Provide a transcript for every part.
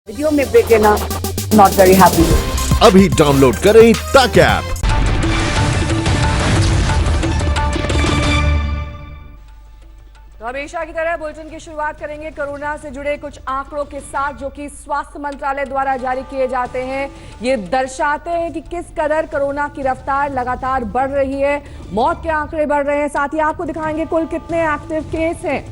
Video में break लेना not very happy. अभी डाउनलोड करें तक ऐप। तो हमेशा की तरह बुलेटिन की शुरुआत करेंगे कोरोना से जुड़े कुछ आंकड़ों के साथ जो कि स्वास्थ्य मंत्रालय द्वारा जारी किए जाते हैं। ये दर्शाते हैं कि किस कदर कोरोना की रफ्तार लगातार बढ़ रही है, मौत के आंकड़े बढ़ रहे हैं। साथ ही आपको दिखाएंगे कुल कितने एक्टिव केस हैं,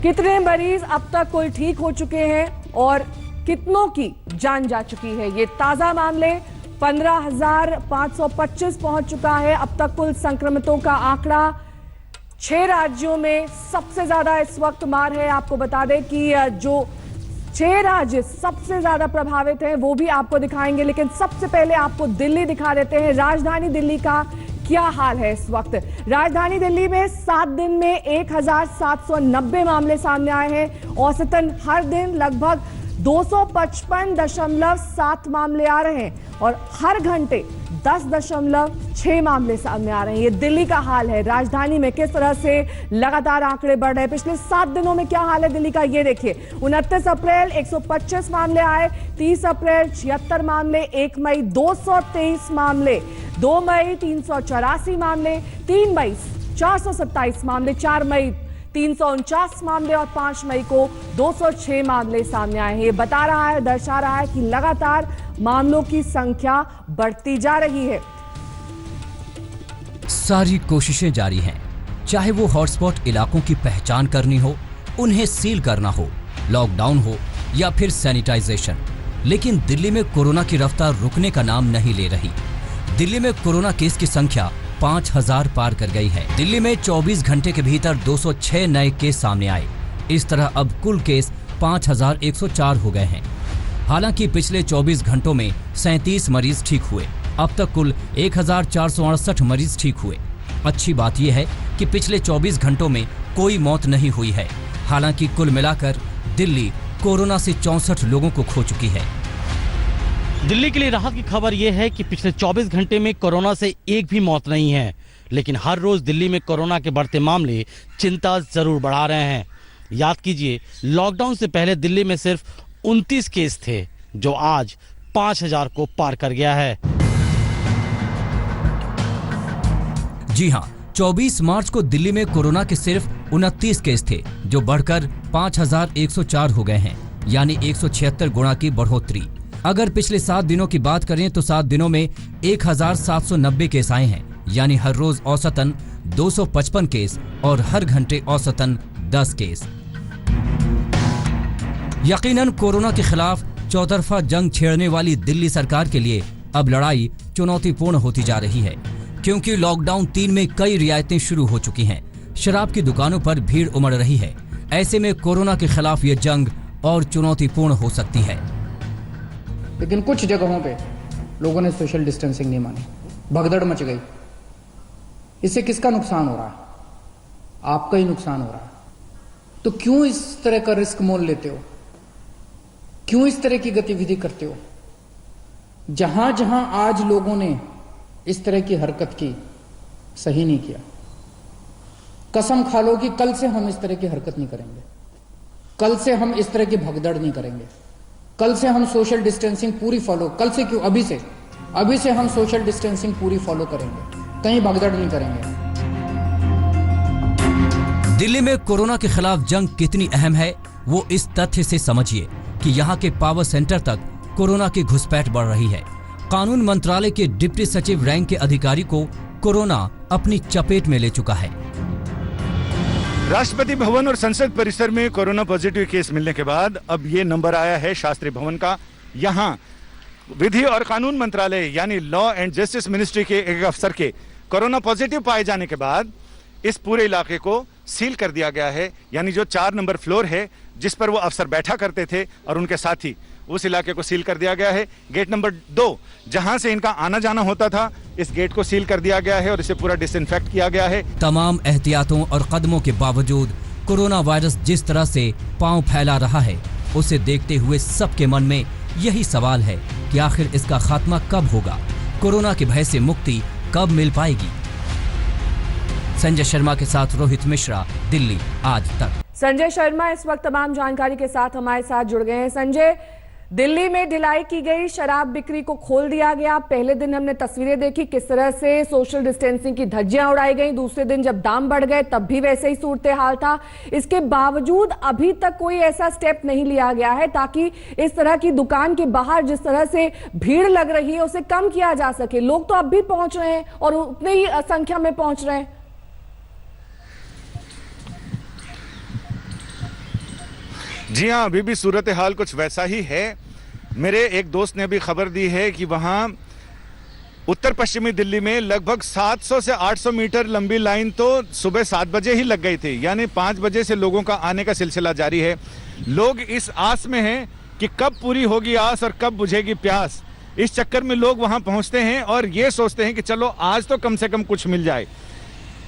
कितने मरीज अब तक कुल ठीक हो चुके हैं और कितनों की जान जा चुकी है। ये ताजा मामले 15,525 पहुंच चुका है अब तक कुल संक्रमितों का आंकड़ा। 6 राज्यों में सबसे ज्यादा इस वक्त मार है। आपको बता दें कि जो 6 राज्य सबसे ज्यादा प्रभावित हैं वो भी आपको दिखाएंगे, लेकिन सबसे पहले आपको दिल्ली दिखा देते हैं। राजधानी दिल्ली का क्या हाल है इस वक्त। राजधानी दिल्ली में 7 दिन में 1,790 मामले सामने आए हैं। औसतन हर दिन लगभग 255.7 मामले आ रहे हैं और हर घंटे 10.6 मामले सामने आ रहे हैं। ये दिल्ली का हाल है। राजधानी में किस तरह से लगातार आंकड़े बढ़ रहे हैं, पिछले 7 दिनों में क्या हाल है दिल्ली का, ये देखिए। 29 अप्रैल 125 मामले आए, 30 अप्रैल 76 मामले, 1 मई 223 मामले, 2 मई 384 मामले, 3 मई 427 मामले, 4 मई 349 मामले और 5 मई को 206 मामले सामने आए हैं। ये बता रहा है, दर्शा रहा है कि लगातार मामलों की संख्या बढ़ती जा रही है। सारी कोशिशें जारी हैं, चाहे वो हॉटस्पॉट इलाकों की पहचान करनी हो, उन्हें सील करना हो, लॉकडाउन हो या फिर सैनिटाइजेशन। लेकिन दिल्ली में कोरोना की रफ्तार रुकने का नाम नहीं ले रही। दिल्ली में कोरोना केस की संख्या 5,000 पार कर गई है। दिल्ली में 24 घंटे के भीतर 206 नए केस सामने आए। इस तरह अब कुल केस 5,104 हो गए हैं। हालांकि पिछले 24 घंटों में 37 मरीज ठीक हुए। अब तक कुल 1,468 मरीज ठीक हुए। अच्छी बात यह है कि पिछले 24 घंटों में कोई मौत नहीं हुई है। हालांकि कुल मिलाकर दिल्ली कोरोना से 64 लोगों को खो चुकी है। दिल्ली के लिए राहत की खबर यह है कि पिछले 24 घंटे में कोरोना से एक भी मौत नहीं है, लेकिन हर रोज दिल्ली में कोरोना के बढ़ते मामले चिंता जरूर बढ़ा रहे हैं। याद कीजिए, लॉकडाउन से पहले दिल्ली में सिर्फ 29 केस थे, जो आज 5,000 को पार कर गया है। जी हां, 24 मार्च को दिल्ली में कोरोना के सिर्फ 29 केस थे, जो बढ़कर 5,104 हो गए हैं, यानी 176 गुना की बढ़ोतरी। अगर पिछले 7 दिनों की बात करें तो 7 दिनों में 1,790 केस आए हैं, यानी हर रोज औसतन 255 केस और हर घंटे औसतन 10 केस। यकीनन कोरोना के खिलाफ चौतरफा जंग छेड़ने वाली दिल्ली सरकार के लिए अब लड़ाई चुनौतीपूर्ण होती जा रही है, क्योंकि लॉकडाउन 3 में कई रियायतें शुरू हो चुकी हैं। शराब की दुकानों पर भीड़ उमड़ रही है। ऐसे में कोरोना के खिलाफ ये जंग और चुनौतीपूर्ण हो सकती है। लेकिन कुछ जगहों पे लोगों ने सोशल डिस्टेंसिंग नहीं मानी, भगदड़ मच गई। इससे किसका नुकसान हो रहा है? आपका ही नुकसान हो रहा है। तो क्यों इस तरह का रिस्क मोल लेते हो? क्यों इस तरह की गतिविधि करते हो? जहां जहां आज लोगों ने इस तरह की हरकत की, सही नहीं किया। कसम खा लो कि कल से हम इस तरह की हरकत नहीं करेंगे, कल से हम इस तरह की भगदड़ नहीं करेंगे, कल से हम सोशल डिस्टेंसिंग पूरी फॉलो, कल से क्यों, अभी से हम सोशल डिस्टेंसिंग पूरी फॉलो करेंगे, कहीं भगदड़ नहीं करेंगे। दिल्ली में कोरोना के खिलाफ जंग कितनी अहम है वो इस तथ्य से समझिए कि यहाँ के पावर सेंटर तक कोरोना की घुसपैठ बढ़ रही है। कानून मंत्रालय के डिप्टी सचिव रैंक के अधिकारी को कोरोना अपनी चपेट में ले चुका है। राष्ट्रपति भवन और संसद परिसर में कोरोना पॉजिटिव केस मिलने के बाद अब ये नंबर आया है शास्त्री भवन का। यहाँ विधि और कानून मंत्रालय यानी लॉ एंड जस्टिस मिनिस्ट्री के एक अफसर के कोरोना पॉजिटिव पाए जाने के बाद इस पूरे इलाके को सील कर दिया गया है। यानी जो 4 नंबर फ्लोर है जिस पर वो अफसर बैठा करते थे और उनके साथी, उस इलाके को सील कर दिया गया है। गेट नंबर 2 जहां से इनका आना जाना होता था, इस गेट को सील कर दिया गया है और इसे पूरा डिसइंफेक्ट किया गया है। तमाम एहतियातों और कदमों के बावजूद कोरोना वायरस जिस तरह से पांव फैला रहा है, उसे देखते हुए सबके मन में यही सवाल है कि आखिर इसका खात्मा कब होगा, कोरोना के भय से मुक्ति कब मिल पाएगी। संजय शर्मा के साथ रोहित मिश्रा, दिल्ली आज तक। संजय शर्मा इस वक्त तमाम जानकारी के साथ हमारे साथ जुड़ गए हैं। संजय, दिल्ली में ढिलाई की गई, शराब बिक्री को खोल दिया गया। पहले दिन हमने तस्वीरें देखी किस तरह से सोशल डिस्टेंसिंग की धज्जियां उड़ाई गई। दूसरे दिन जब दाम बढ़ गए तब भी वैसे ही सूरत हाल था। इसके बावजूद अभी तक कोई ऐसा स्टेप नहीं लिया गया है ताकि इस तरह की दुकान के बाहर जिस तरह से भीड़ लग रही है उसे कम किया जा सके। लोग तो अब भी पहुंच रहे हैं और उतने ही संख्या में पहुंच रहे हैं। जी हाँ, अभी भी सूरत हाल कुछ वैसा ही है। मेरे एक दोस्त ने भी खबर दी है कि वहाँ उत्तर पश्चिमी दिल्ली में लगभग 700 से 800 मीटर लंबी लाइन तो सुबह 7 बजे ही लग गई थी, यानी 5 बजे से लोगों का आने का सिलसिला जारी है। लोग इस आस में हैं कि कब पूरी होगी आस और कब बुझेगी प्यास। इस चक्कर में लोग वहाँ पहुँचते हैं और ये सोचते हैं कि चलो आज तो कम से कम कुछ मिल जाए।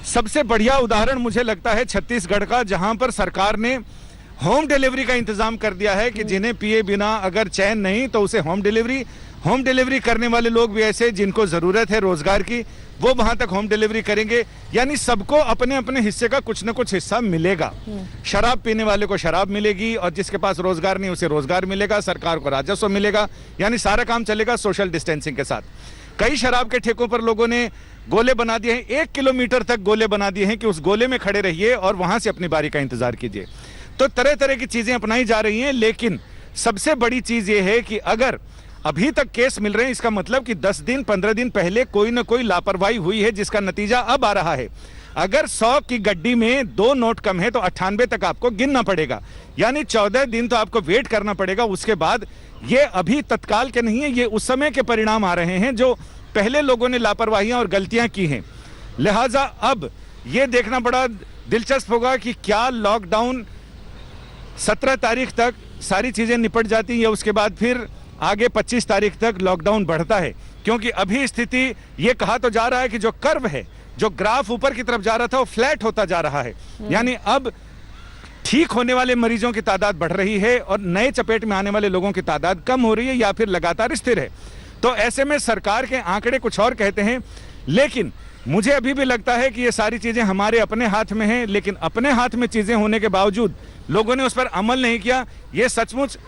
सबसे बढ़िया उदाहरण मुझे लगता है छत्तीसगढ़ का, जहाँ पर सरकार ने होम डिलीवरी का इंतजाम कर दिया है कि जिन्हें पिए बिना अगर चैन नहीं तो उसे होम डिलीवरी करने वाले लोग भी ऐसे जिनको जरूरत है रोजगार की, वो वहां तक होम डिलीवरी करेंगे। यानी सबको अपने अपने हिस्से का कुछ न कुछ हिस्सा मिलेगा। शराब पीने वाले को शराब मिलेगी और जिसके पास रोजगार नहीं उसे रोजगार मिलेगा, सरकार को राजस्व मिलेगा। यानी सारा काम चलेगा सोशल डिस्टेंसिंग के साथ। कई शराब के ठेकों पर लोगों ने गोले बना दिए हैं, 1 किलोमीटर तक गोले बना दिए हैं कि उस गोले में खड़े रहिए और वहां से अपनी बारी का इंतजार कीजिए। तो तरह तरह की चीजें अपनाई जा रही हैं, लेकिन सबसे बड़ी चीज ये है कि अगर अभी तक केस मिल रहे हैं, इसका मतलब कि 10 दिन 15 दिन पहले कोई ना कोई लापरवाही हुई है, जिसका नतीजा अब आ रहा है। अगर 100 की गड्डी में 2 नोट कम है तो 98 तक आपको गिनना पड़ेगा, यानी 14 दिन तो आपको वेट करना पड़ेगा। उसके बाद ये अभी तत्काल के नहीं है, ये उस समय के परिणाम आ रहे हैं जो पहले लोगों ने लापरवाहियां और गलतियां की हैं। लिहाजा अब ये देखना बड़ा दिलचस्प होगा कि क्या लॉकडाउन 17 तारीख तक सारी चीजें निपट जाती है, उसके बाद फिर आगे 25 तारीख तक लॉकडाउन बढ़ता है। क्योंकि अभी स्थिति ये कहा तो जा रहा है कि जो कर्व है, जो ग्राफ ऊपर की तरफ जा रहा था वो फ्लैट होता जा रहा है। यानी अब ठीक होने वाले मरीजों की तादाद बढ़ रही है और नए चपेट में आने वाले लोगों की तादाद कम हो रही है या फिर लगातार स्थिर है। तो ऐसे में सरकार के आंकड़े कुछ और कहते हैं, लेकिन मुझे अभी भी लगता है कि ये सारी चीजें हमारे अपने हाथ में हैं। लेकिन अपने हाथ में चीजें होने के बावजूद लोगों ने उस पर अमल नहीं किया। ये सचमुच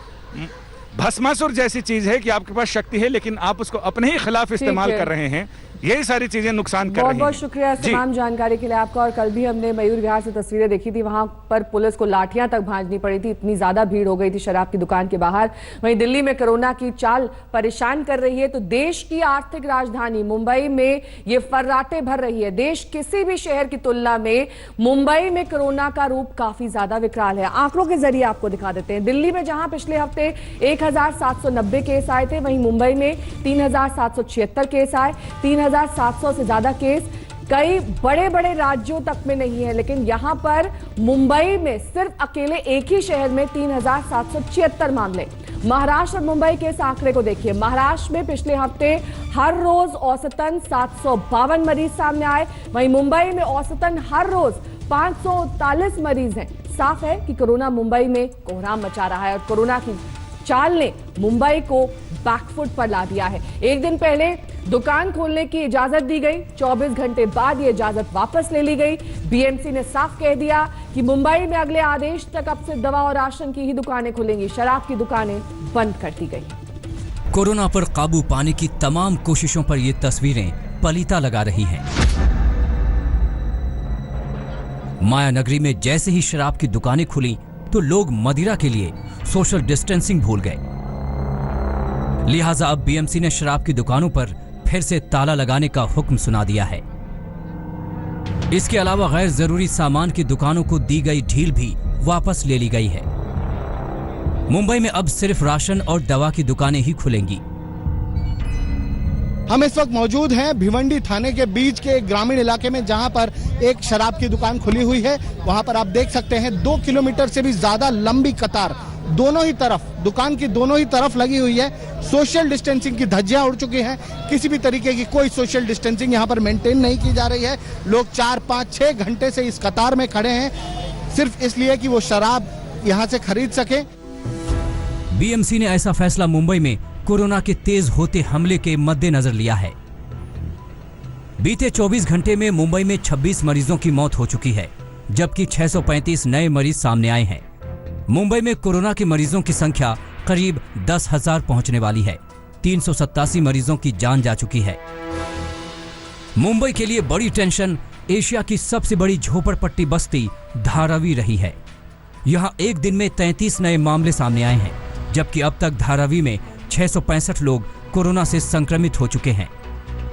भस्मासुर जैसी चीज है कि आपके पास शक्ति है लेकिन आप उसको अपने ही खिलाफ इस्तेमाल कर रहे हैं। यही सारी चीजें नुकसान कर रही हैं। बहुत शुक्रिया तमाम जानकारी के लिए आपका। और कल भी हमने मयूर विहार से तस्वीरें देखी थी, वहां पर पुलिस को लाठियां तक भांजनी पड़ी थी, इतनी ज्यादा भीड़ हो गई थी शराब की दुकान के बाहर। वहीं दिल्ली में कोरोना की चाल परेशान कर रही है, तो देश की आर्थिक राजधानी मुंबई में ये फर्राटे भर रही है। देश किसी भी शहर की तुलना में मुंबई में कोरोना का रूप काफी ज्यादा विकराल है। आंकड़ों के जरिए आपको दिखा देते हैं। दिल्ली में जहां पिछले हफ्ते 1790 केस आए थे, वहीं मुंबई में 3776 केस आए। 3700 से ज्यादा केस कई बड़े बड़े राज्यों तक में नहीं है, लेकिन यहां पर मुंबई में सिर्फ अकेले एक ही शहर में 3776 मामले। महाराष्ट्र और मुंबई के इस आंकड़े को देखिए। महाराष्ट्र में पिछले हफ्ते हर रोज औसतन 752 मरीज सामने आए, वहीं मुंबई में औसतन हर रोज 539 मरीज हैं। साफ है कि कोरोना मुंबई में कोहराम मचा रहा है और कोरोना की चाल ने मुंबई को बैकफुट पर ला दिया है। एक दिन पहले दुकान खोलने की इजाजत दी गई, 24 घंटे बाद ये इजाजत वापस ले ली गई। बीएमसी ने साफ कह दिया कि मुंबई में अगले आदेश तक अब सिर्फ दवा और राशन की ही दुकानें खुलेंगी, शराब की दुकानें बंद कर दी गई। कोरोना पर काबू पाने की तमाम कोशिशों पर ये तस्वीरें पलीता लगा रही हैं। माया नगरी में जैसे ही शराब की दुकानें खुली तो लोग मदिरा के लिए सोशल डिस्टेंसिंग भूल गए। लिहाजा अब बीएमसी ने शराब की दुकानों पर फिर से ताला लगाने का हुक्म सुना दिया है। इसके अलावा गैर जरूरी सामान की दुकानों को दी गई ढील भी वापस ले ली गई है। मुंबई में अब सिर्फ राशन और दवा की दुकानें ही खुलेंगी। हम इस वक्त मौजूद हैं भिवंडी थाने के बीच के एक ग्रामीण इलाके में, जहां पर एक शराब की दुकान खुली हुई है। वहां पर आप देख सकते हैं 2 किलोमीटर से भी ज्यादा लंबी कतार दोनों ही तरफ, दुकान की दोनों ही तरफ लगी हुई है। सोशल डिस्टेंसिंग की धज्जियां उड़ चुकी हैं। किसी भी तरीके की कोई सोशल डिस्टेंसिंग यहां पर मेंटेन नहीं की जा रही है। लोग 4, 5, 6 घंटे से इस कतार में खड़े हैं, सिर्फ इसलिए कि वो शराब यहां से खरीद सके। बीएमसी ने ऐसा फैसला मुंबई में कोरोना के तेज होते हमले के मद्देनजर लिया है। बीते 24 घंटे में मुंबई में 26 मरीजों की मौत हो चुकी है, जबकि 635 नए मरीज सामने आए हैं। मुंबई में कोरोना के मरीजों की संख्या करीब 10,000 पहुंचने वाली है। 387 मरीजों की जान जा चुकी है। मुंबई के लिए बड़ी टेंशन एशिया की सबसे बड़ी झोपड़पट्टी बस्ती धारावी रही है। यहां एक दिन में 33 नए मामले सामने आए हैं, जबकि अब तक धारावी में 665 लोग कोरोना से संक्रमित हो चुके हैं।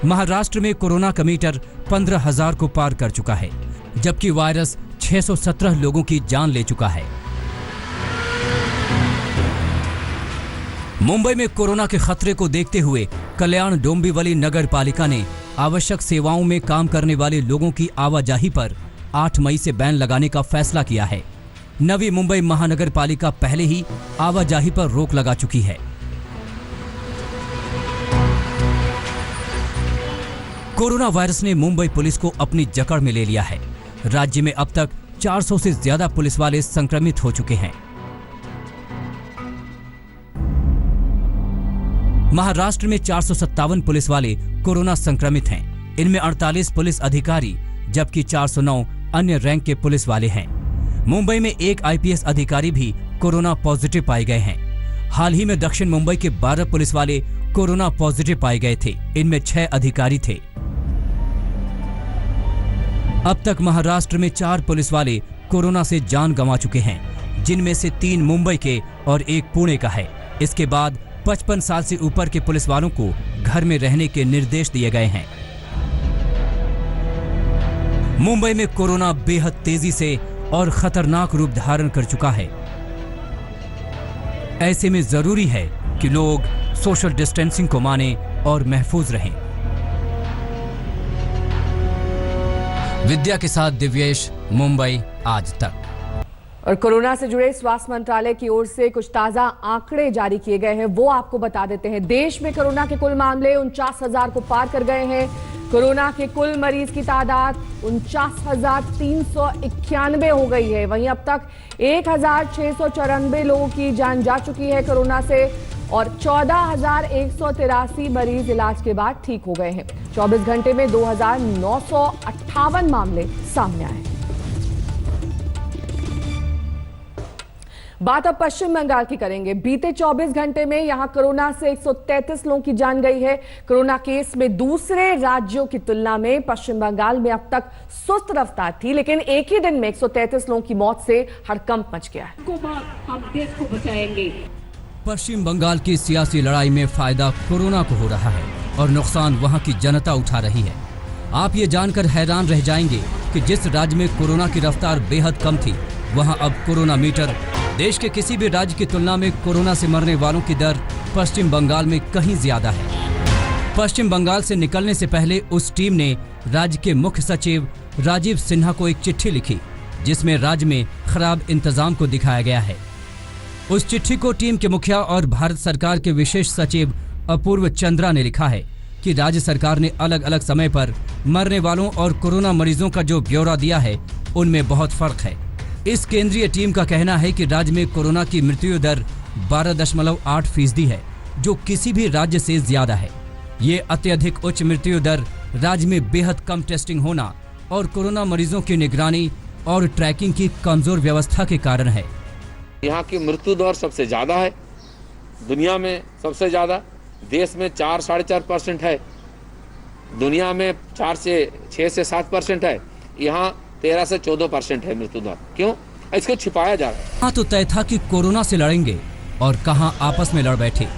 महाराष्ट्र में कोरोना का मीटर 15,000 को पार कर चुका है, जबकि वायरस 617 लोगों की जान ले चुका है। मुंबई में कोरोना के खतरे को देखते हुए कल्याण डोंबिवली नगर पालिका ने आवश्यक सेवाओं में काम करने वाले लोगों की आवाजाही पर 8 मई से बैन लगाने का फैसला किया है। नवी मुंबई महानगर पालिका पहले ही आवाजाही पर रोक लगा चुकी है। कोरोना वायरस ने मुंबई पुलिस को अपनी जकड़ में ले लिया है। राज्य में अब तक 400 से ज्यादा पुलिस वाले संक्रमित हो चुके हैं। महाराष्ट्र में 457 पुलिस वाले कोरोना संक्रमित हैं। इनमें 48 पुलिस अधिकारी जबकि 409 अन्य रैंक के पुलिस वाले हैं। मुंबई में एक आईपीएस अधिकारी भी कोरोना पॉजिटिव पाए गए हैं। हाल ही में दक्षिण मुंबई के 12 पुलिस वाले कोरोना पॉजिटिव पाए गए थे। इनमें 6 अधिकारी थे। अब तक महाराष्ट्र में 4 पुलिस वाले कोरोना से जान गंवा चुके हैं, जिनमें से 3 मुंबई के और 1 पुणे का है। इसके बाद 55 साल से ऊपर के पुलिस वालों को घर में रहने के निर्देश दिए गए हैं। मुंबई में कोरोना बेहद तेजी से और खतरनाक रूप धारण कर चुका है। ऐसे में जरूरी है कि लोग सोशल डिस्टेंसिंग को माने और महफूज रहें। विद्या के साथ दिव्येश, मुंबई आज तक। और कोरोना से जुड़े स्वास्थ्य मंत्रालय की ओर से कुछ ताजा आंकड़े जारी किए गए हैं, वो आपको बता देते हैं। देश में कोरोना के कुल मामले 49,000 को पार कर गए हैं। कोरोना के कुल मरीज की तादाद 49,391 हो गई है। वहीं अब तक 1,694 लोगों की जान जा चुकी है कोरोना से और 14,183 मरीज इलाज के बाद ठीक हो गए हैं। 24 घंटे में 2,958 मामले सामने आए। बात अब पश्चिम बंगाल की करेंगे। बीते 24 घंटे में यहां कोरोना से 133 लोगों की जान गई है। कोरोना केस में दूसरे राज्यों की तुलना में पश्चिम बंगाल में अब तक सुस्त रफ्तार थी, लेकिन एक ही दिन में 133 लोगों की मौत से हड़कंप मच गया है। हम देश को बचाएंगे। पश्चिम बंगाल की सियासी लड़ाई में फायदा कोरोना को हो रहा है और नुकसान वहां की जनता उठा रही है। आप ये जानकर हैरान रह जाएंगे कि जिस राज्य में कोरोना की रफ्तार बेहद कम थी, वहां अब कोरोना मीटर देश के किसी भी राज्य की तुलना में कोरोना से मरने वालों की दर पश्चिम बंगाल में कहीं ज्यादा है। पश्चिम बंगाल से निकलने से पहले उस टीम ने राज्य के मुख्य सचिव राजीव सिन्हा को एक चिट्ठी लिखी, जिसमें राज्य में खराब इंतजाम को दिखाया गया है। उस चिट्ठी को टीम के मुखिया और भारत सरकार के विशेष सचिव अपूर्व चंद्रा ने लिखा है कि राज्य सरकार ने अलग अलग समय पर मरने वालों और कोरोना मरीजों का जो ब्यौरा दिया है, उनमें बहुत फर्क है। इस केंद्रीय टीम का कहना है कि राज्य में कोरोना की मृत्यु दर 12.8% है, जो किसी भी राज्य से ज्यादा है। ये अत्यधिक उच्च मृत्यु दर राज्य में बेहद कम टेस्टिंग होना और कोरोना मरीजों की निगरानी और ट्रैकिंग की कमजोर व्यवस्था के कारण है। यहाँ की मृत्यु दर सबसे ज्यादा है, दुनिया में सबसे ज्यादा। देश में 4-4.5% है, दुनिया में 6 से 7% है। यहाँ 13 से 14% है मृत्यु दर। क्यों? इसको छिपाया जा रहा है। हाँ, तो तय था कि कोरोना से लड़ेंगे और कहां आपस में लड़ बैठे।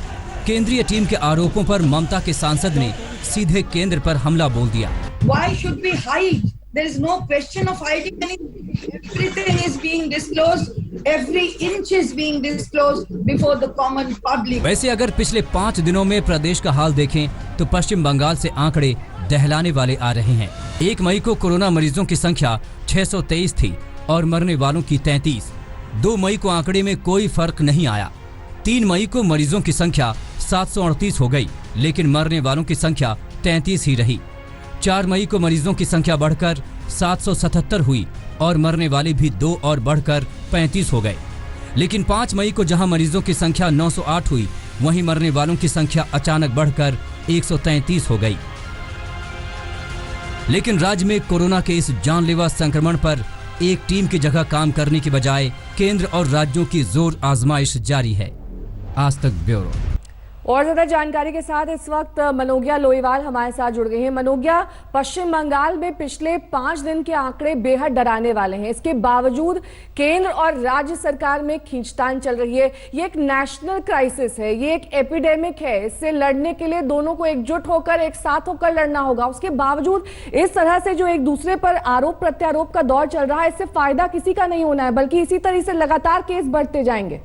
केंद्रीय टीम के आरोपों पर ममता के सांसद ने सीधे केंद्र पर हमला बोल दिया। Why should we hide? There is no question of hiding anything. Everything is being disclosed. Every inch is being disclosed before the common public. वैसे अगर पिछले 5 दिनों में प्रदेश का हाल देखें तो पश्चिम बंगाल से आंकड़े दहलाने वाले आ रहे हैं। 1 मई को कोरोना मरीजों की संख्या 623 थी और मरने वालों की 33। 2 मई को आंकड़े में कोई फर्क नहीं आया। 3 मई को मरीजों की संख्या 738 हो गई, लेकिन मरने वालों की संख्या 33 ही रही। 4 मई को मरीजों की संख्या बढ़कर 777 हुई और मरने वाले भी 2 और बढ़कर 35 हो गए। लेकिन 5 मई को जहां मरीजों की संख्या 908 हुई, वहीं मरने वालों की संख्या अचानक बढ़कर 133 हो गई। लेकिन राज्य में कोरोना के इस जानलेवा संक्रमण पर एक टीम की जगह काम करने की बजाय केंद्र और राज्यों की जोर आजमाइश जारी है। आज तक ब्यूरो। और ज्यादा जानकारी के साथ इस वक्त मनोज्ञा लोईवाल हमारे साथ जुड़ गए हैं। मनोज्ञा, पश्चिम बंगाल में पिछले 5 दिन के आंकड़े बेहद डराने वाले हैं। इसके बावजूद केंद्र और राज्य सरकार में खींचतान चल रही है। ये एक नेशनल क्राइसिस है, ये एक एपिडेमिक है। इससे लड़ने के लिए दोनों को एकजुट होकर, एक साथ होकर लड़ना होगा। उसके बावजूद इस तरह से जो एक दूसरे पर आरोप प्रत्यारोप का दौर चल रहा है, इससे फायदा किसी का नहीं होना है, बल्कि इसी तरह से लगातार केस बढ़ते जाएंगे।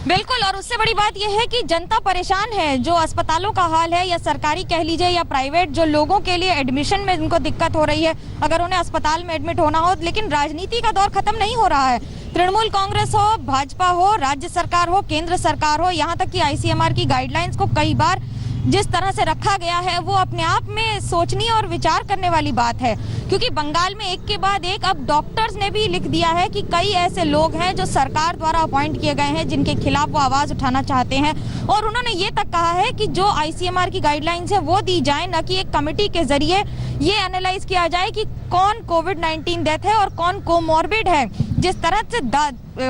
बिल्कुल, और उससे बड़ी बात यह है कि जनता परेशान है। जो अस्पतालों का हाल है, या सरकारी कह लीजिए या प्राइवेट, जो लोगों के लिए एडमिशन में उनको दिक्कत हो रही है अगर उन्हें अस्पताल में एडमिट होना हो। लेकिन राजनीति का दौर खत्म नहीं हो रहा है। तृणमूल कांग्रेस हो, भाजपा हो, राज्य सरकार हो, केंद्र सरकार हो, यहाँ तक कि आईसीएमआर की गाइडलाइंस को कई बार जिस तरह से रखा गया है वो अपने आप में सोचनीय और विचार करने वाली बात है। क्योंकि बंगाल में एक के बाद एक अब डॉक्टर्स ने भी लिख दिया है कि कई ऐसे लोग हैं जो सरकार द्वारा अपॉइंट किए गए हैं, जिनके खिलाफ वो आवाज उठाना चाहते हैं। और उन्होंने ये तक कहा है कि जो आईसीएमआर की गाइडलाइंस है वो दी जाए, न कि एक कमेटी के जरिए ये एनालाइज किया जाए कि कौन कोविड-19 डेथ है और कौन कोमॉर्बिड है। जिस तरह से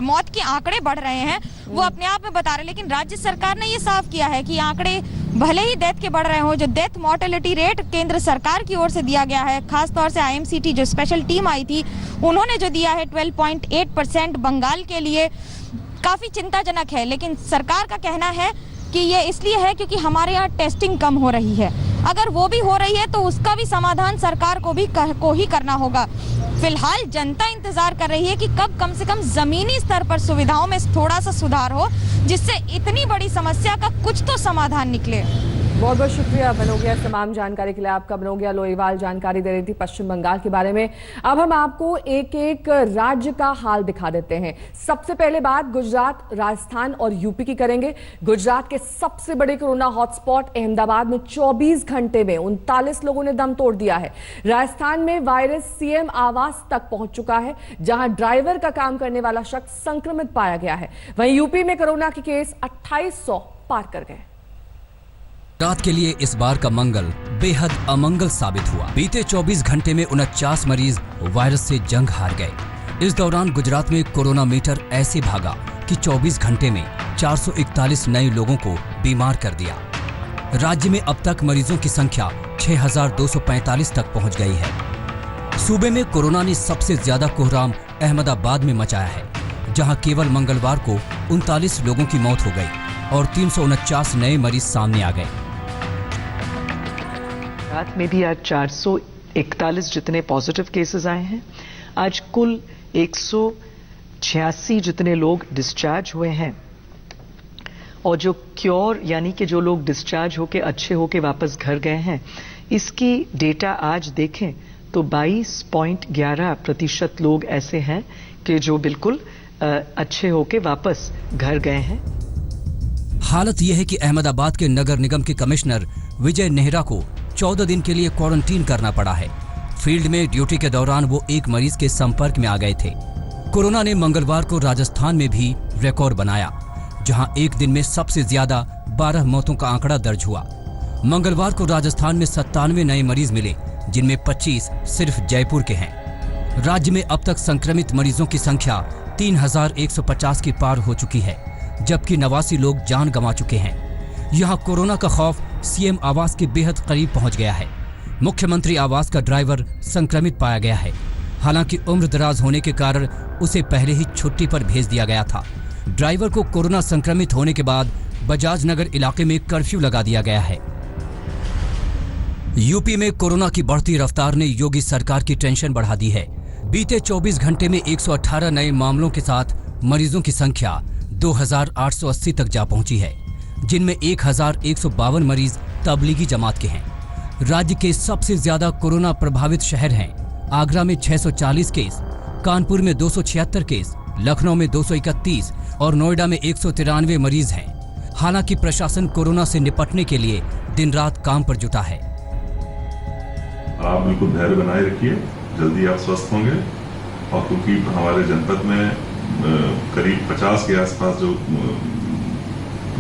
मौत के आंकड़े बढ़ रहे हैं वो अपने आप में बता रहे। लेकिन राज्य सरकार ने ये साफ किया है कि आंकड़े भले ही डेथ के बढ़ रहे हो, जो डेथ मॉर्टेलिटी रेट केंद्र सरकार की ओर से दिया गया है, खासतौर से आईएमसीटी जो स्पेशल टीम आई थी उन्होंने जो दिया है 12.8% बंगाल के लिए, काफी चिंताजनक है। लेकिन सरकार का कहना है कि ये इसलिए है क्योंकि हमारे यहाँ टेस्टिंग कम हो रही है। अगर वो भी हो रही है तो उसका भी समाधान सरकार को ही करना होगा। फिलहाल जनता इंतजार कर रही है कि कम से कम जमीनी स्तर पर सुविधाओं में थोड़ा सा सुधार हो, जिससे इतनी बड़ी समस्या का कुछ तो समाधान निकले। बहुत बहुत शुक्रिया मनोज्ञा, तमाम जानकारी के लिए आपका। मनोज्ञा लोईवाल जानकारी दे रही थी पश्चिम बंगाल के बारे में। अब हम आपको एक एक राज्य का हाल दिखा देते हैं। सबसे पहले बात गुजरात, राजस्थान और यूपी की करेंगे। गुजरात के सबसे बड़े कोरोना हॉटस्पॉट अहमदाबाद में 24 घंटे में 39 लोगों ने दम तोड़ दिया है। राजस्थान में वायरस सीएम आवास तक पहुंच चुका है, जहां ड्राइवर का काम करने वाला शख्स संक्रमित पाया गया है। वहीं यूपी में कोरोना के केस 2800 पार कर गए। रात के लिए इस बार का मंगल बेहद अमंगल साबित हुआ। बीते 24 घंटे में 49 मरीज वायरस से जंग हार गए। इस दौरान गुजरात में कोरोना मीटर ऐसे भागा कि 24 घंटे में 441 नए लोगों को बीमार कर दिया। राज्य में अब तक मरीजों की संख्या 6245 तक पहुंच गई है। सूबे में कोरोना ने सबसे ज्यादा कोहराम अहमदाबाद में मचाया है, जहां केवल मंगलवार को 39 लोगों की मौत हो गई और 349 नए मरीज सामने आ गए। रात में भी आज 441 जितने पॉजिटिव केसेस आए हैं। आज कुल 186 जितने लोग डिस्चार्ज हुए हैं, और जो क्योर यानी कि जो लोग डिस्चार्ज होके अच्छे होके वापस घर गए हैं, इसकी डेटा आज देखें तो 22.11% लोग ऐसे हैं कि जो बिल्कुल अच्छे होके वापस घर गए हैं। हालत यह है कि अहमदाबाद के नगर निगम के कमिश्नर विजय नेहरा को 14 दिन के लिए क्वारंटीन करना पड़ा है। फील्ड में ड्यूटी के दौरान वो एक मरीज के संपर्क में आ गए थे। कोरोना ने मंगलवार को राजस्थान में भी रिकॉर्ड बनाया, जहां एक दिन में सबसे ज्यादा 12 मौतों का आंकड़ा दर्ज हुआ। मंगलवार को राजस्थान में 97 नए मरीज मिले, जिनमें 25 सिर्फ जयपुर के हैं। राज्य में अब तक संक्रमित मरीजों की संख्या 3150 की पार हो चुकी है, जबकि 89 लोग जान गंवा चुके हैं। यहाँ कोरोना का खौफ सीएम आवास के बेहद करीब पहुंच गया है। मुख्यमंत्री आवास का ड्राइवर संक्रमित पाया गया है। हालांकि उम्र दराज होने के कारण उसे पहले ही छुट्टी पर भेज दिया गया था। ड्राइवर को कोरोना संक्रमित होने के बाद बजाज नगर इलाके में कर्फ्यू लगा दिया गया है। यूपी में कोरोना की बढ़ती रफ्तार ने योगी सरकार की टेंशन बढ़ा दी है। बीते 24 घंटे में 118 नए मामलों के साथ मरीजों की संख्या 2880 तक जा पहुंची है, जिनमें 1152 मरीज तबलीगी जमात के हैं। राज्य के सबसे ज्यादा कोरोना प्रभावित शहर हैं आगरा में 640 केस, कानपुर में 276 केस, लखनऊ में 231 और नोएडा में 193 मरीज हैं। हालांकि प्रशासन कोरोना से निपटने के लिए दिन रात काम पर जुटा है। आप बिल्कुल धैर्य बनाए रखिए, जल्दी आप स्वस्थ होंगे। और क्योंकि हमारे जनपद में करीब 50 के आसपास जो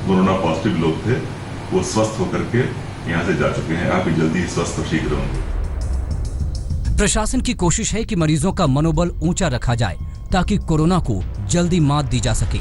कोरोना पॉजिटिव लोग थे वो स्वस्थ होकर के यहाँ से जा चुके हैं। आप भी जल्दी स्वस्थ और शीघ्र होंगे। प्रशासन की कोशिश है कि मरीजों का मनोबल ऊंचा रखा जाए ताकि कोरोना को जल्दी मात दी जा सके।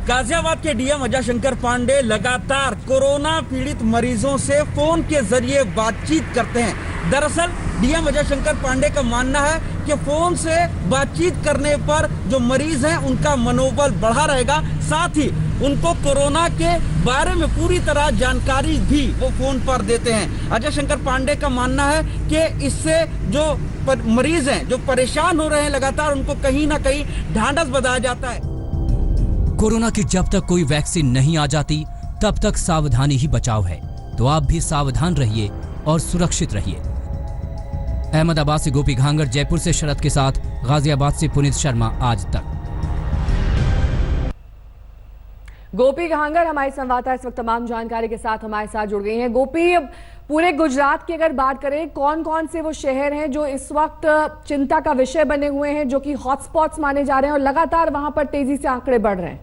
गाजियाबाद के डीएम अजय शंकर पांडे लगातार कोरोना पीड़ित मरीजों से फोन के जरिए बातचीत करते हैं। दरअसल डीएम अजय शंकर पांडे का मानना है कि फोन से बातचीत करने पर जो मरीज हैं उनका मनोबल बढ़ा रहेगा, साथ ही उनको कोरोना के बारे में पूरी तरह जानकारी भी वो फोन पर देते हैं। अजय शंकर पांडे का मानना है कि इससे जो मरीज हैं, जो परेशान हो रहे हैं लगातार, उनको कहीं ना कहीं ढांढस बंधाया जाता है। कोरोना की जब तक कोई वैक्सीन नहीं आ जाती तब तक सावधानी ही बचाव है, तो आप भी सावधान रहिए और सुरक्षित रहिए। अहमदाबाद से गोपी घांगर, जयपुर से शरद के साथ, गाजियाबाद से पुनीत शर्मा, आज तक। गोपी घांगर हमारी संवाददाता इस वक्त तमाम जानकारी के साथ हमारे साथ जुड़ गई हैं। गोपी, पूरे गुजरात की अगर बात करें, कौन कौन से वो शहर हैं जो इस वक्त चिंता का विषय बने हुए हैं, जो कि हॉटस्पॉट्स माने जा रहे हैं और लगातार वहां पर तेजी से आंकड़े बढ़ रहे हैं?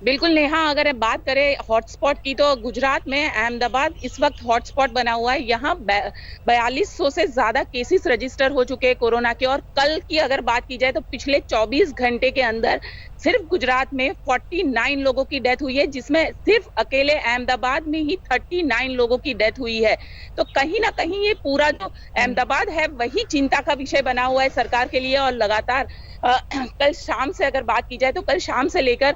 बिल्कुल नेहा, अगर बात करें हॉटस्पॉट की तो गुजरात में अहमदाबाद इस वक्त हॉटस्पॉट बना हुआ है। यहाँ 4200 से ज्यादा केसेस रजिस्टर हो चुके हैं कोरोना के। और कल की अगर बात की जाए तो पिछले 24 घंटे के अंदर सिर्फ गुजरात में 49 लोगों की डेथ हुई है, जिसमें सिर्फ अकेले अहमदाबाद में ही 39 लोगों की डेथ हुई है। तो कहीं ना कहीं ये पूरा जो अहमदाबाद है वही चिंता का विषय बना हुआ है सरकार के लिए। और लगातार कल शाम से अगर बात की जाए तो कल शाम से लेकर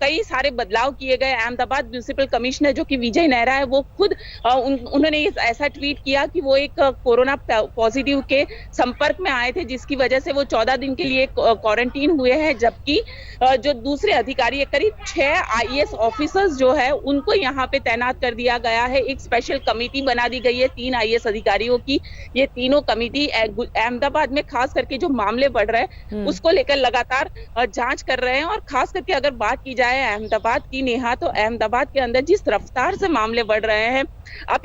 कई सारे बदलाव किए गए। अहमदाबाद म्युनिसिपल कमिश्नर जो कि विजय नेहरा है, वो खुद उन्होंने ऐसा ट्वीट किया कि वो एक कोरोना पॉजिटिव के संपर्क में आए थे, जिसकी वजह से वो 14 दिन के लिए क्वारंटीन हुए हैं। जबकि जो दूसरे अधिकारी है, करीब 6 आईएएस ऑफिसर्स जो है उनको यहाँ पे तैनात कर दिया गया है। एक स्पेशल कमेटी बना दी गई है 3 आईएएस अधिकारियों की। ये तीनों कमेटी अहमदाबाद में खास करके जो मामले बढ़ रहे हैं उसको लेकर लगातार जांच कर रहे हैं। और खास करके अगर बात की जाए अहमदाबाद की नेहा, तो अहमदाबाद के अंदर जिस रफ्तार से मामले बढ़ रहे हैं, अब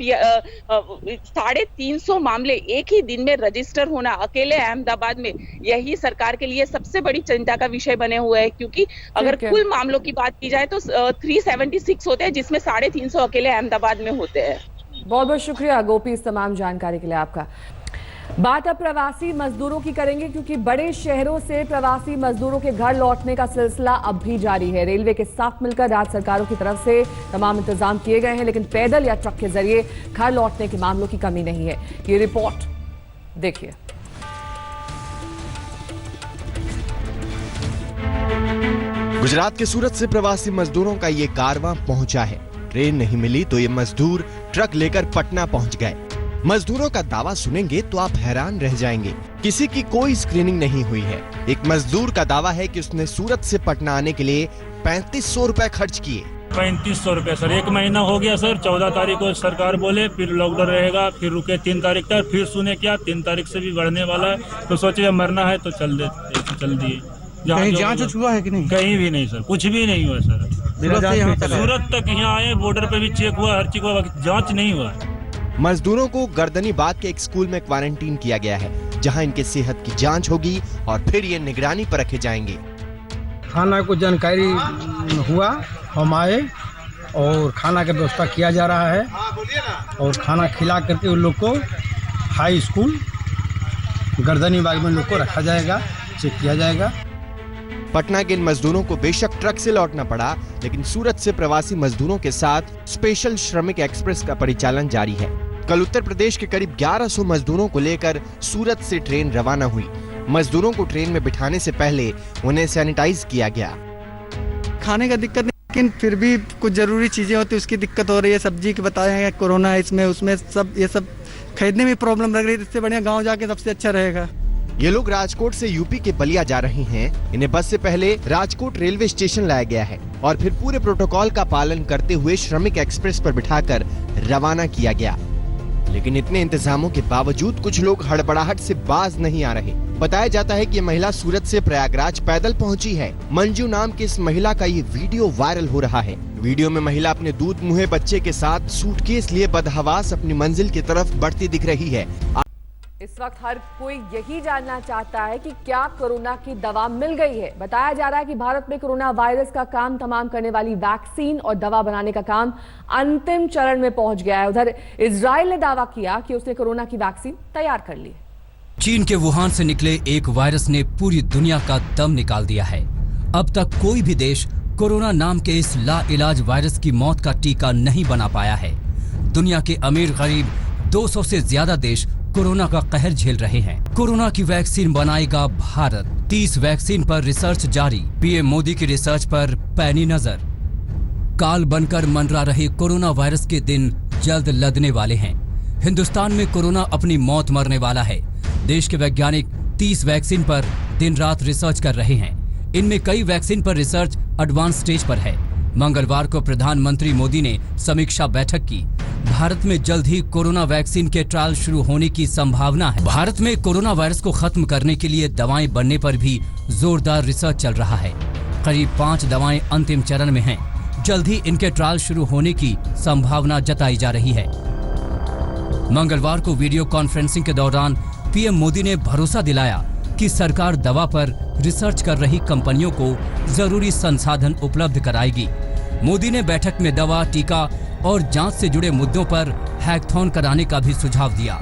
350 मामले एक ही दिन में रजिस्टर होना अकेले अहमदाबाद में, यही सरकार के लिए सबसे बड़ी चिंता का विषय बने हुए हैं। क्योंकि अगर कुल मामलों की बात की जाए तो 376 होते हैं, जिसमें 350 अकेले अहमदाबाद में होते हैं। बहुत बहुत शुक्रिया गोपी इस तमाम जानकारी के लिए आपका। बात अब प्रवासी मजदूरों की करेंगे, क्योंकि बड़े शहरों से प्रवासी मजदूरों के घर लौटने का सिलसिला अब भी जारी है। रेलवे के साथ मिलकर राज्य सरकारों की तरफ से तमाम इंतजाम किए गए हैं, लेकिन पैदल या ट्रक के जरिए घर लौटने के मामलों की कमी नहीं है। ये रिपोर्ट देखिए। गुजरात के सूरत से प्रवासी मजदूरों का ये कारवां पहुंचा है। ट्रेन नहीं मिली तो ये मजदूर ट्रक लेकर पटना पहुंच गए। मजदूरों का दावा सुनेंगे तो आप हैरान रह जाएंगे। किसी की कोई स्क्रीनिंग नहीं हुई है। एक मजदूर का दावा है कि उसने सूरत से पटना आने के लिए 3500 रुपए खर्च किए। 3500 रुपए सर, 1 महीना हो गया सर। 14 तारीख को सरकार बोले फिर लॉकडाउन रहेगा, फिर रुके 3 तारीख तक, फिर सुने क्या 3 तारीख से भी बढ़ने वाला है। तो सोचे मरना है तो चल दिए। कहीं जांच हुआ है कि नहीं? कहीं भी नहीं सर, कुछ भी नहीं हुआ सर। सूरत तक यहाँ आए, बॉर्डर पे भी चेक हुआ, हर चीज हुआ, जांच नहीं हुआ। मजदूरों को गर्दनीबाग के एक स्कूल में क्वारंटीन किया गया है, जहां इनके सेहत की जांच होगी और फिर ये निगरानी पर रखे जाएंगे। खाना को जानकारी हुआ, हम आए और खाना का व्यवस्था किया जा रहा है और खाना खिला करके उन लोग को हाई स्कूल गर्दनीबाग में लोग को रखा जाएगा, चेक किया जाएगा। पटना के इन मजदूरों को बेशक ट्रक से लौटना पड़ा, लेकिन सूरत से प्रवासी मजदूरों के साथ स्पेशल श्रमिक एक्सप्रेस का परिचालन जारी है। कल उत्तर प्रदेश के करीब 1100 मजदूरों को लेकर सूरत से ट्रेन रवाना हुई। मजदूरों को ट्रेन में बिठाने से पहले उन्हें सैनिटाइज किया गया। खाने का दिक्कत नहीं, लेकिन फिर भी कुछ जरूरी चीजें होती, उसकी दिक्कत हो रही है। सब्जी की बताया है, कोरोना है इसमें, उसमें सब ये सब खरीदने में प्रॉब्लम लग रही है। इससे बढ़िया गाँव जाके सबसे अच्छा रहेगा। ये लोग राजकोट से यूपी के बलिया जा रहे हैं। इन्हें बस से पहले राजकोट रेलवे स्टेशन लाया गया है और फिर पूरे प्रोटोकॉल का पालन करते हुए श्रमिक एक्सप्रेस पर बिठाकर रवाना किया गया। लेकिन इतने इंतजामों के बावजूद कुछ लोग हड़बड़ाहट से बाज नहीं आ रहे। बताया जाता है कि ये महिला सूरत से प्रयागराज पैदल पहुंची है। मंजू नाम की इस महिला का ये वीडियो वायरल हो रहा है। वीडियो में महिला अपने दूध मुहे बच्चे के साथ सूटकेस लिए बदहवास अपनी मंजिल की तरफ बढ़ती दिख रही है। इस वक्त हर कोई यही जानना चाहता है कि क्या कोरोना की दवा मिल गई है। बताया जा रहा है कि भारत में कोरोना वायरस का काम तमाम करने वाली वैक्सीन और दवा बनाने का काम अंतिम चरण में पहुंच गया है। उधर इजराइल ने दावा किया कि उसने कोरोना की वैक्सीन तैयार कर ली। चीन के वुहान से निकले एक वायरस ने पूरी दुनिया का दम निकाल दिया है। अब तक कोई भी देश कोरोना नाम के इस लाइलाज वायरस की मौत का टीका नहीं बना पाया है। दुनिया के अमीर गरीब 200 से ज्यादा देश कोरोना का कहर झेल रहे हैं। कोरोना की वैक्सीन बनाएगा भारत। 30 वैक्सीन पर रिसर्च जारी। पीएम मोदी की रिसर्च पर पैनी नजर। काल बनकर मंडरा रहे कोरोना वायरस के दिन जल्द लदने वाले हैं। हिंदुस्तान में कोरोना अपनी मौत मरने वाला है। देश के वैज्ञानिक 30 वैक्सीन पर दिन रात रिसर्च कर रहे हैं। इनमें कई वैक्सीन पर रिसर्च एडवांस स्टेज पर है। मंगलवार को प्रधानमंत्री मोदी ने समीक्षा बैठक की। भारत में जल्द ही कोरोना वैक्सीन के ट्रायल शुरू होने की संभावना है। भारत में कोरोना वायरस को खत्म करने के लिए दवाएं बनने पर भी जोरदार रिसर्च चल रहा है। करीब 5 दवाएं अंतिम चरण में हैं। जल्द ही इनके ट्रायल शुरू होने की संभावना जताई जा रही है। मंगलवार को वीडियो कॉन्फ्रेंसिंग के दौरान पीएम मोदी ने भरोसा दिलाया कि सरकार दवा पर रिसर्च कर रही कंपनियों को जरूरी संसाधन उपलब्ध कराएगी। मोदी ने बैठक में दवा, टीका और जांच से जुड़े मुद्दों पर हैकथॉन कराने का भी सुझाव दिया।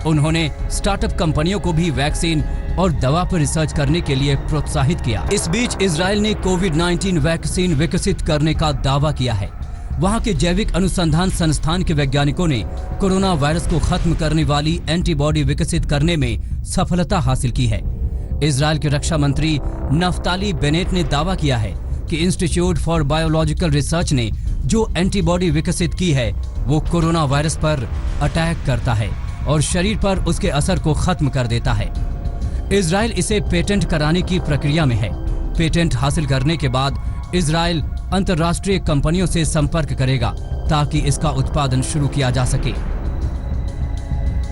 उन्होंने स्टार्टअप कंपनियों को भी वैक्सीन और दवा पर रिसर्च करने के लिए प्रोत्साहित किया। इस बीच इजराइल ने कोविड-19 वैक्सीन विकसित करने का दावा किया है। वहां के जैविक अनुसंधान संस्थान के वैज्ञानिकों ने कोरोना वायरस को खत्म करने वाली एंटीबॉडी विकसित करने में सफलता हासिल की है। इजराइल के रक्षा मंत्री नफ्ताली बेनेट ने दावा किया है कि इंस्टीट्यूट फॉर बायोलॉजिकल रिसर्च ने जो एंटीबॉडी विकसित की है वो कोरोना वायरस पर अटैक करता है और शरीर पर उसके असर को खत्म कर देता है। इजराइल इसे पेटेंट कराने की प्रक्रिया में है। पेटेंट हासिल करने के बाद इजराइल अंतर्राष्ट्रीय कंपनियों से संपर्क करेगा ताकि इसका उत्पादन शुरू किया जा सके।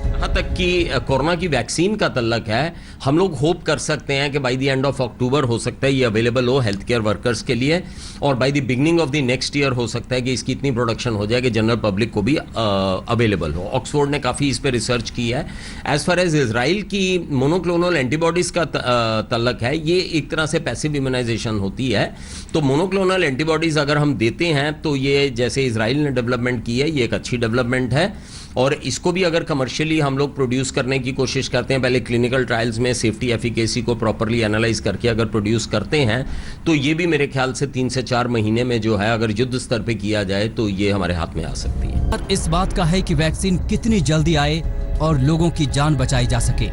यहाँ तक कि कोरोना की वैक्सीन का तल्लक है, हम लोग होप कर सकते हैं कि by the end of October हो सकता है ये अवेलेबल हो हेल्थ केयर वर्कर्स के लिए, और by the beginning of the next year हो सकता है कि इसकी इतनी प्रोडक्शन हो जाए कि जनरल पब्लिक को भी अवेलेबल हो। ऑक्सफोर्ड ने काफ़ी इस पर रिसर्च की है। एज फार एज इजराइल की मोनोक्लोनल एंटीबॉडीज़ का तल्लक है, ये एक तरह से पैसिव इम्यूनाइजेशन होती है। तो मोनोक्लोनल एंटीबॉडीज़ अगर हम देते हैं तो ये जैसे इजराइल ने डेवलपमेंट की है, ये एक अच्छी डेवलपमेंट है। और इसको भी अगर कमर्शियली हम लोग प्रोड्यूस करने की कोशिश करते हैं, पहले क्लिनिकल ट्रायल्स में सेफ्टी एफिकेसी को प्रॉपरली एनालाइज करके अगर प्रोड्यूस करते हैं, तो ये भी मेरे ख्याल से 3 से 4 महीने में जो है अगर युद्ध स्तर पे किया जाए तो ये हमारे हाथ में आ सकती है। और इस बात का है कि वैक्सीन कितनी जल्दी आए और लोगों की जान बचाई जा सके।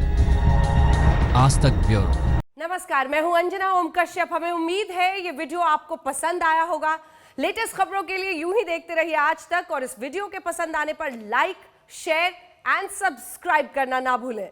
आज तक ब्यूरो। नमस्कार, मैं हूं अंजना ओम कश्यप। हमें उम्मीद है ये वीडियो आपको पसंद आया होगा। लेटेस्ट खबरों के लिए यूं ही देखते रहिए आज तक, और इस वीडियो के पसंद आने पर लाइक, शेयर एंड सब्सक्राइब करना ना भूलें।